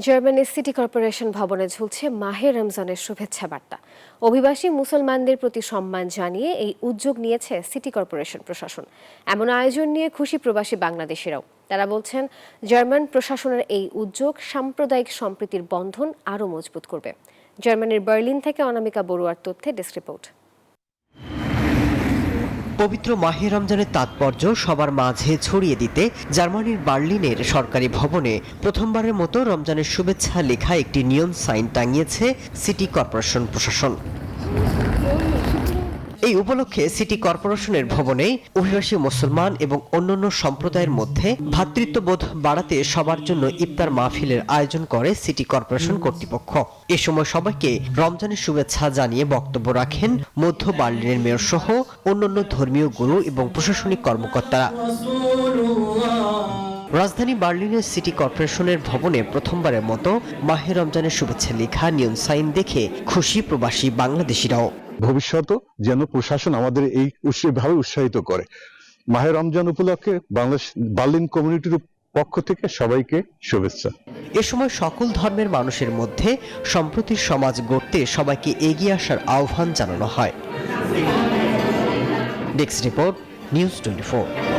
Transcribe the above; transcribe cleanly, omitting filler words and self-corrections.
জার্মানির city corporation ভবনে ঝুলছে মাহে রমজানের শুভেচ্ছা বার্তা। অভিবাসী মুসলমানদের প্রতি সম্মান জানিয়ে এই উদ্যোগ নিয়েছে সিটি কর্পোরেশন প্রশাসন। এমন আয়োজন নিয়ে খুশি প্রবাসী বাংলাদেশিরাও। তারা বলছেন, জার্মান প্রশাসনের এই উদ্যোগ সাম্প্রদায়িক সম্প্রীতির বন্ধন আরও মজবুত করবে। জার্মানির বার্লিন থেকে অনামিকা বড়ুয়ার তথ্যে ডেস্ক রিপোর্ট। পবিত্র মাহে রমজানের তাৎপর্য সবার মাঝে ছড়িয়ে দিতে জার্মানির বার্লিনের সরকারি ভবনে প্রথমবারের মতো রমজানের শুভেচ্ছা লেখা একটি নিয়ন সাইন টাঙিয়েছে সিটি কর্পোরেশন প্রশাসন। এই উপলক্ষে সিটি কর্পোরেশনের ভবনে অভিবাসী মুসলমান এবং অন্যান্য সম্প্রদায়ের মধ্যে ভ্রাতৃত্ববোধ বাড়াতে সবার জন্য ইফতার মাহফিলের আয়োজন করে সিটি কর্পোরেশন কর্তৃপক্ষ। এ সময় সবাইকে রমজানের শুভেচ্ছা জানিয়ে বক্তব্য রাখেন মধ্য বার্লিনের মেয়র সহ অন্যান্য ধর্মীয় গুরু এবং প্রশাসনিক কর্মকর্তারা। রাজধানী বার্লিনের সিটি কর্পোরেশনের ভবনে প্রথমবারের মতো মাহে রমজানের শুভেচ্ছা লেখা নিয়ন সাইন দেখে খুশি প্রবাসী বাংলাদেশিরাও। ভবিষ্যতেও যেন প্রশাসন আমাদের এই ভাবে উৎসাহিত করে। মাহে রমজান উপলক্ষে বাংলাদেশ বার্লিন কমিউনিটির পক্ষ থেকে সবাইকে শুভেচ্ছা। এ সময় সকল ধর্মের মানুষের মধ্যে সম্প্রীতির সমাজ গড়তে সবাইকে এগিয়ে আসার আহ্বান জানানো হয়। Desk report, news 24।